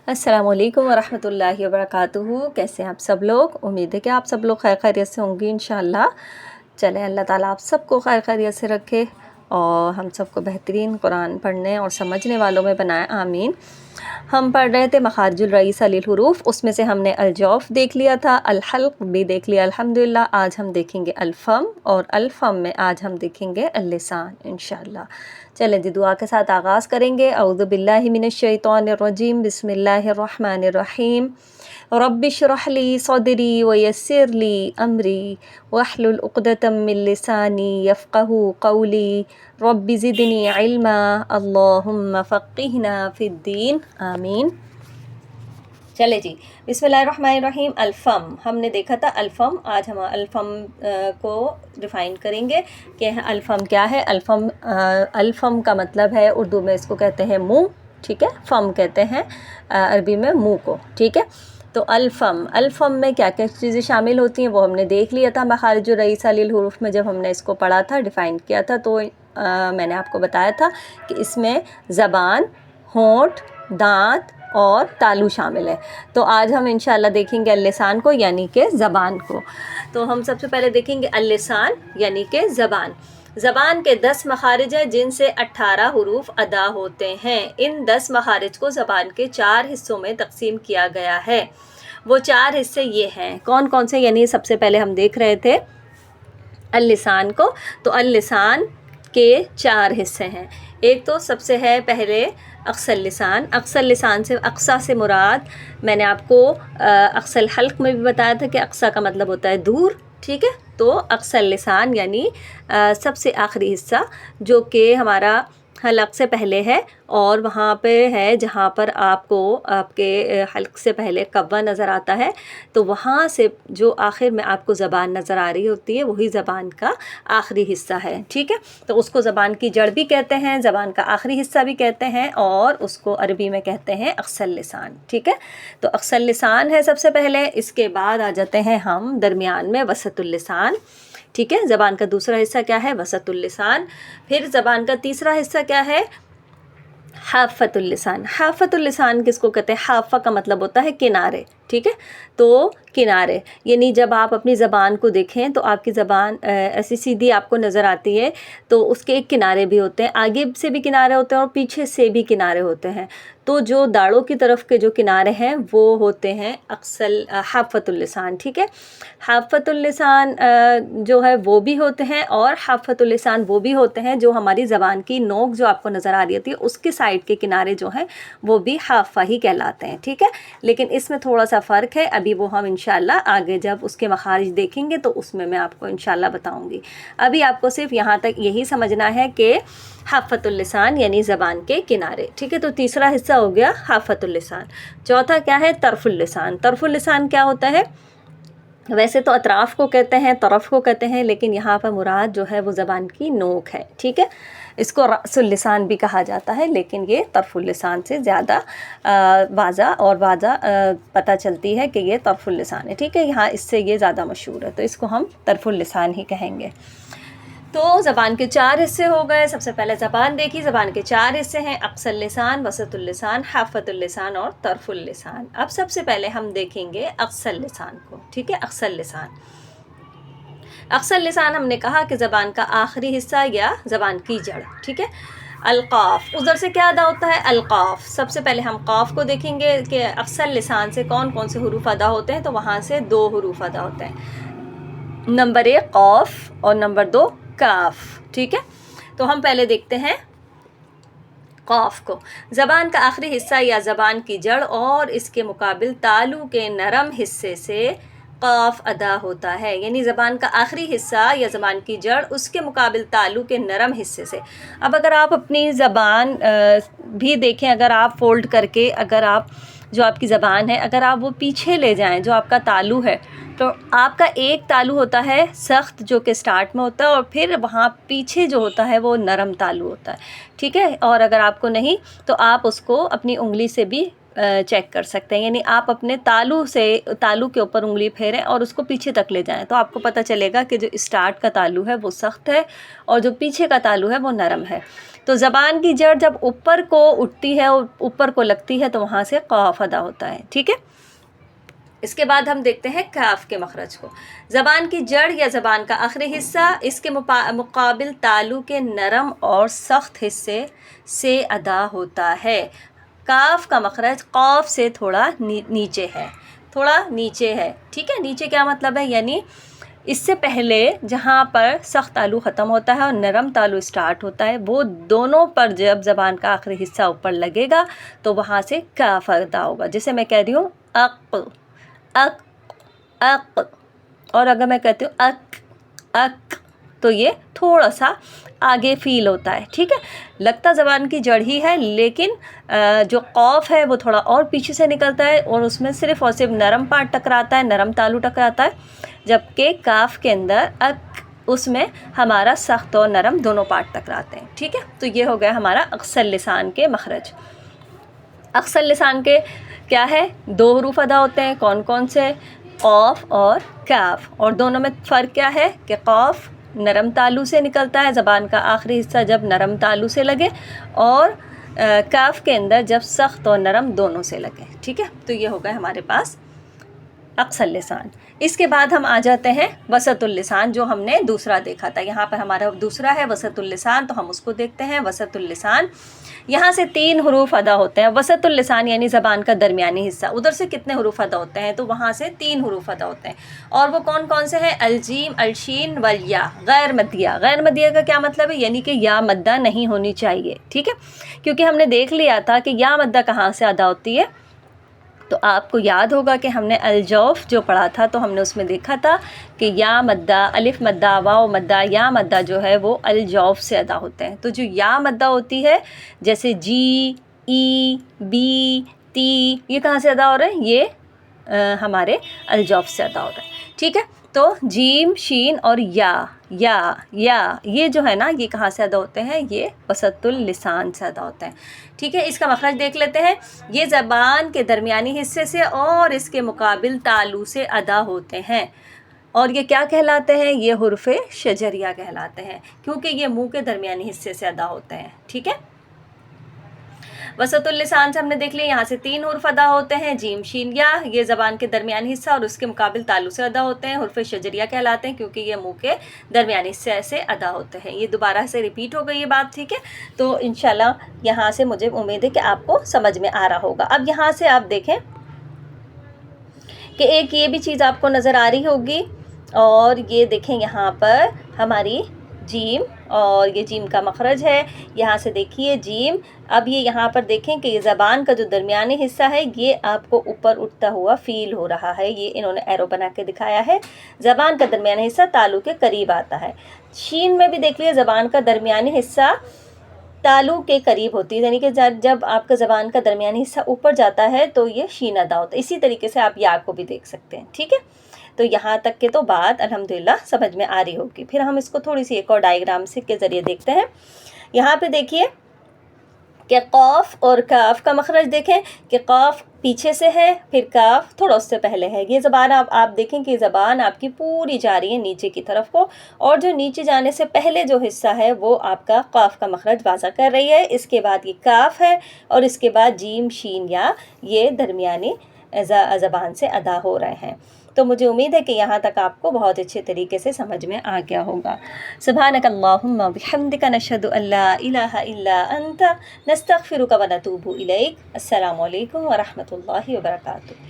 अस्सलामु अलैकुम वरहमतुल्लाहि वबरकातुहू। कैसे हैं आप सब लोग? उम्मीद है कि आप सब लोग खैर खैरियत से होंगे इंशाअल्लाह। चलें, अल्लाह ताला आप सबको खैर खैरियत से रखे और हम सबको बेहतरीन कुरान पढ़ने और समझने वालों में बनाए, आमीन। हम पढ़ रहे थे मखारिजुल रईस अलिल हुरूफ, उसमें से हमने अलजौफ देख लिया था, अलहल्क भी देख लिया अल्हम्दुलिल्लाह। आज हम देखेंगे अलफ़म, और अलफ़म में आज हम देखेंगे अल्लिसान इंशाअल्लाह। चलें जी, दुआ के साथ आगाज़ करेंगे। औज़ु बिल्लाहि मिनश शैतानिर रजीम, बिस्मिल्लाहिर रहमानिर रहीम। रब्बि इश्रह ली सदरी व यस्सिर ली अमरी वहलुल उक़दतम मिन लिसानी यफ़क़हू क़ौली रब्बि ज़िदनी इल्मा अल्लाहुम्मा फ़क़्हिना फ़िद्दीन, आमीन। चले जी, बिस्मिल्लाहिर्रहमानिर्रहीम। अल्फ़म हमने देखा था अल्फ़म। आज हम अल्फ़म को डिफ़ाइन करेंगे कि अल्फ़म क्या है। अल्फ़म का मतलब है, उर्दू में इसको कहते हैं मुँह, ठीक है। फ़म कहते हैं अरबी में मुँह को, ठीक है। तो अल्फ़म में क्या क्या चीज़ें शामिल होती हैं वो हमने देख लिया था मखारिजुल रईस अलिल हुरूफ में। जब हमने इसको पढ़ा था, डिफ़ाइन किया था, तो मैंने आपको बताया था कि इसमें ज़बान, होंठ, दांत और तालू शामिल है। तो आज हम इंशाअल्लाह देखेंगे अल्लिसान को, यानी कि ज़बान को। तो हम सबसे पहले देखेंगे अल्लिसान यानी कि ज़बान। ज़बान के 10 मखारिज हैं जिनसे 18 हुरूफ अदा होते हैं। इन 10 मखारिज को ज़बान के 4 हिस्सों में तकसीम किया गया है। वो 4 हिस्से ये हैं, कौन कौन से, यानी सबसे पहले हम देख रहे थे अल्लिसान को। तो अल्लिसान के 4 हिस्से हैं। एक तो सबसे है पहले अक्सल लिसान। अक्सल लिसान से, अक्सा से मुराद मैंने आपको अक्सल हल्क में भी बताया था कि अक्सा का मतलब होता है दूर, ठीक है। तो अक्सल लिसान यानी सबसे आखिरी हिस्सा जो कि हमारा हलक से पहले है, और वहाँ पे है जहाँ पर आपको आपके हल्क से पहले कव्वा नज़र आता है, तो वहाँ से जो आखिर में आपको ज़बान नज़र आ रही होती है वही ज़बान का आखिरी हिस्सा है, ठीक है। तो उसको ज़बान की जड़ भी कहते हैं, ज़बान का आखिरी हिस्सा भी कहते हैं, और उसको अरबी में कहते हैं अक्सल लिसान, ठीक है। तो अक्सल लिसान है सबसे पहले। इसके बाद आ जाते हैं हम दरमियान में वसतुल लिसान, ठीक है। ज़बान का दूसरा हिस्सा क्या है? वसतुल लिसान। फिर ज़बान का तीसरा हिस्सा क्या है? हाफ़तुल लिसान। हाफ़तुल लिसान किसको कहते हैं? हाफ़ा का मतलब होता है किनारे, ठीक है। तो किनारे यानी जब आप अपनी ज़बान को देखें तो आपकी ज़बान ऐसी सीधी आपको नज़र आती है, तो उसके एक किनारे भी होते हैं, आगे से भी किनारे होते हैं और पीछे से भी किनारे होते हैं। तो जो दाढ़ों की तरफ के जो किनारे हैं वो होते हैं अक्सल हाफ़तुल लिसान, ठीक है। हाफ़तुल लिसान जो है वो भी होते हैं, और हाफ़तुल लिसान वो भी होते हैं जो हमारी ज़बान की नोक जो आपको नज़र आ रही होती है उसके साइड के किनारे जो हैं वो भी हाफ़ा ही कहलाते हैं, ठीक है। लेकिन इसमें थोड़ा सा फ़र्क है, अभी वो हम इंशाअल्लाह आगे जब उसके मखारिज देखेंगे तो उसमें मैं आपको इंशाअल्लाह बताऊंगी। अभी आपको सिर्फ यहाँ तक यही समझना है कि हाफ़तुल लिसान यानी ज़बान के किनारे, ठीक है। तो तीसरा हिस्सा हो गया हाफ़तुल लिसान। चौथा क्या है? तरफ़ुल लिसान। तरफ़ुल लिसान क्या होता है? वैसे तो अतराफ़ को कहते हैं, तरफ़ को कहते हैं, लेकिन यहाँ पर मुराद जो है वो ज़बान की नोक है, ठीक है। इसको रअसुल लिसान भी कहा जाता है, लेकिन ये तरफ़ुल लिसान से ज़्यादा वाज़ा पता चलती है कि ये तरफ़ुल लिसान है, ठीक है। यहाँ इससे ये ज़्यादा मशहूर है, तो इसको हम तरफ़ुल लिसान ही कहेंगे। तो ज़बान के 4 हिस्से हो गए। सबसे पहले ज़बान देखी, ज़बान के 4 हिस्से हैं, अक्सल लिसान, वसतुल लिसान, हाफ़तुल लिसान और तरफ़ुल लिसान। अब सबसे पहले हम देखेंगे अक्सल लिसान को, ठीक है। अक्सल लिसान, अक्सल लिसान हमने कहा कि ज़बान का आखिरी हिस्सा या ज़बान की जड़, ठीक है। अलक़ाफ़, उधर से क्या अदा होता है? अलक़ाफ़। सबसे पहले हम क़ाफ़ को देखेंगे कि अक्सल लिसान से कौन कौन से हुरूफ अदा होते हैं। तो वहाँ से 2 हुरूफ अदा होते हैं, नंबर 1 क़ाफ़ और नंबर 2 काफ़, ठीक है। तो हम पहले देखते हैं क़ाफ़ को। ज़बान का आखिरी हिस्सा या ज़बान की जड़ और इसके मुकाबिल तालू के नरम हिस्से से क़ाफ़ अदा होता है, यानी ज़बान का आखिरी हिस्सा या ज़बान की जड़ उसके मुकाबिल तालू के नरम हिस्से से। अब अगर आप अपनी ज़बान भी देखें, अगर आप फ़ोल्ड करके, अगर आप जो आपकी ज़बान है अगर आप वो पीछे ले जाएं, जो आपका तालू है, तो आपका एक तालू होता है सख्त जो कि स्टार्ट में होता है, और फिर वहाँ पीछे जो होता है वो नरम तालू होता है, ठीक है। और अगर आपको नहीं तो आप उसको अपनी उंगली से भी چیک کر سکتے ہیں، یعنی آپ اپنے تالو کے اوپر انگلی پھیریں اور اس کو پیچھے تک لے جائیں تو آپ کو پتہ چلے گا کہ جو اسٹارٹ کا تالو ہے وہ سخت ہے اور جو پیچھے کا تالو ہے وہ نرم ہے۔ تو زبان کی جڑ جب اوپر کو اٹھتی ہے اور اوپر کو لگتی ہے تو وہاں سے قاف ادا ہوتا ہے، ٹھیک ہے۔ اس کے بعد ہم دیکھتے ہیں کاف کے مخرج کو۔ زبان کی جڑ یا زبان کا آخری حصہ اس کے مقابل تالو کے نرم اور سخت حصے سے ادا ہوتا ہے۔ کاف کا مخرج قاف سے تھوڑا نیچے ہے، ٹھیک ہے۔ نیچے کیا مطلب ہے؟ یعنی اس سے پہلے جہاں پر سخت تالو ختم ہوتا ہے اور نرم تالو اسٹارٹ ہوتا ہے، وہ دونوں پر جب زبان کا آخری حصہ اوپر لگے گا تو وہاں سے کاف ادا ہوگا۔ جیسے میں کہہ رہی ہوں اق اق اق، اور اگر میں کہتی ہوں اک اک تو یہ تھوڑا سا آگے فیل ہوتا ہے، ٹھیک ہے۔ لگتا زبان کی جڑ ہی ہے لیکن جو قاف ہے وہ تھوڑا اور پیچھے سے نکلتا ہے اور اس میں صرف اور صرف نرم پارٹ ٹکراتا ہے، نرم تالو ٹکراتا ہے، جبکہ کاف کے اندر اک، اس میں ہمارا سخت اور نرم دونوں پارٹ ٹکراتے ہیں، ٹھیک ہے۔ تو یہ ہو گیا ہمارا اقصی لسان کے مخرج۔ اقصی لسان کے کیا ہے؟ 2 حروف ادا ہوتے ہیں، کون کون سے؟ قاف اور کاف، اور دونوں میں فرق کیا ہے کہ قاف نرم تالو سے نکلتا ہے، زبان کا آخری حصہ جب نرم تالو سے لگے، اور کاف کے اندر جب سخت اور نرم دونوں سے لگے، ٹھیک ہے۔ تو یہ ہو گئے ہمارے پاس اقصی اللسان۔ اس کے بعد ہم آ جاتے ہیں وسط اللسان، جو ہم نے دوسرا دیکھا تھا۔ یہاں پر ہمارا دوسرا ہے وسط اللسان، تو ہم اس کو دیکھتے ہیں۔ وسط اللسان، یہاں سے 3 حروف ادا ہوتے ہیں۔ وسط اللسان یعنی زبان کا درمیانی حصہ، ادھر سے کتنے حروف ادا ہوتے ہیں؟ تو وہاں سے 3 حروف ادا ہوتے ہیں، اور وہ کون کون سے ہیں؟ الجیم، الشین والیا، غیر مدیہ۔ غیر مدیہ کا کیا مطلب ہے؟ یعنی کہ یا مدہ نہیں ہونی چاہیے، ٹھیک ہے، کیونکہ ہم نے دیکھ لیا تھا کہ یا مدہ کہاں سے ادا ہوتی ہے۔ تو آپ کو یاد ہوگا کہ ہم نے الجوف جو پڑھا تھا تو ہم نے اس میں دیکھا تھا کہ یا مدہ، الف مدہ، واو مدہ، یا مدہ جو ہے وہ الجوف سے ادا ہوتے ہیں۔ تو جو یا مدہ ہوتی ہے جیسے جی، ای، بی، تی، یہ کہاں سے ادا ہو رہے ہیں؟ یہ ہمارے الجوف سے ادا ہو رہے ہیں، ٹھیک ہے۔ تو جیم، شین اور یا یہ جو ہے نا، یہ کہاں سے ادا ہوتے ہیں؟ یہ وسط اللسان سے ادا ہوتے ہیں، ٹھیک ہے۔ اس کا مخرج دیکھ لیتے ہیں۔ یہ زبان کے درمیانی حصے سے اور اس کے مقابل تالو سے ادا ہوتے ہیں، اور یہ کیا کہلاتے ہیں؟ یہ حروف شجریہ کہلاتے ہیں، کیونکہ یہ منہ کے درمیانی حصے سے ادا ہوتے ہیں، ٹھیک ہے۔ وسط اللسان سے ہم نے دیکھ لیا، یہاں سے 3 حروف ادا ہوتے ہیں، جیم، شین، یا، یہ زبان کے درمیانی حصہ اور اس کے مقابل تالو سے ادا ہوتے ہیں، حروف شجریہ کہلاتے ہیں، کیونکہ یہ منہ کے درمیانی حصے سے ادا ہوتے ہیں۔ یہ دوبارہ سے ریپیٹ ہو گئی یہ بات، ٹھیک ہے۔ تو انشاءاللہ یہاں سے مجھے امید ہے کہ آپ کو سمجھ میں آ رہا ہوگا۔ اب یہاں سے آپ دیکھیں کہ ایک یہ بھی چیز آپ کو نظر آ رہی ہوگی، اور یہ دیکھیں یہاں پر ہماری جیم، اور یہ جیم کا مخرج ہے، یہاں سے دیکھیے جیم۔ اب یہ یہاں پر دیکھیں کہ یہ زبان کا جو درمیانی حصہ ہے یہ آپ کو اوپر اٹھتا ہوا فیل ہو رہا ہے، یہ انہوں نے ایرو بنا کے دکھایا ہے۔ زبان کا درمیانی حصہ تالو کے قریب آتا ہے۔ شین میں بھی دیکھ لیے زبان کا درمیانی حصہ تالو کے قریب ہوتی ہے، یعنی کہ جب آپ کا زبان کا درمیانی حصہ اوپر جاتا ہے تو یہ شین ادا ہوتا ہے۔ اسی طریقے سے آپ یا کو بھی دیکھ سکتے ہیں، ٹھیک ہے۔ تو یہاں تک کے تو بات الحمدللہ سمجھ میں آ رہی ہوگی۔ پھر ہم اس کو تھوڑی سی ایک اور ڈائیگرام سے کے ذریعے دیکھتے ہیں۔ یہاں پہ دیکھیے کہ قاف اور کاف کا مخرج دیکھیں کہ قاف پیچھے سے ہے، پھر کاف تھوڑا اس سے پہلے ہے۔ یہ زبان آپ دیکھیں کہ زبان آپ کی پوری جا رہی ہے نیچے کی طرف کو، اور جو نیچے جانے سے پہلے جو حصہ ہے وہ آپ کا قاف کا مخرج واضح کر رہی ہے۔ اس کے بعد یہ کاف ہے، اور اس کے بعد جیم، شین، یا، یہ درمیانی زبان سے ادا ہو رہے ہیں۔ تو مجھے امید ہے کہ یہاں تک آپ کو بہت اچھے طریقے سے سمجھ میں آ گیا ہوگا۔ سبحانک اللہم وبحمدک، نشہد ان لا الہ الا انت، نستغفرک ونتوب الیک۔ السلام علیکم ورحمۃ اللہ وبرکاتہ۔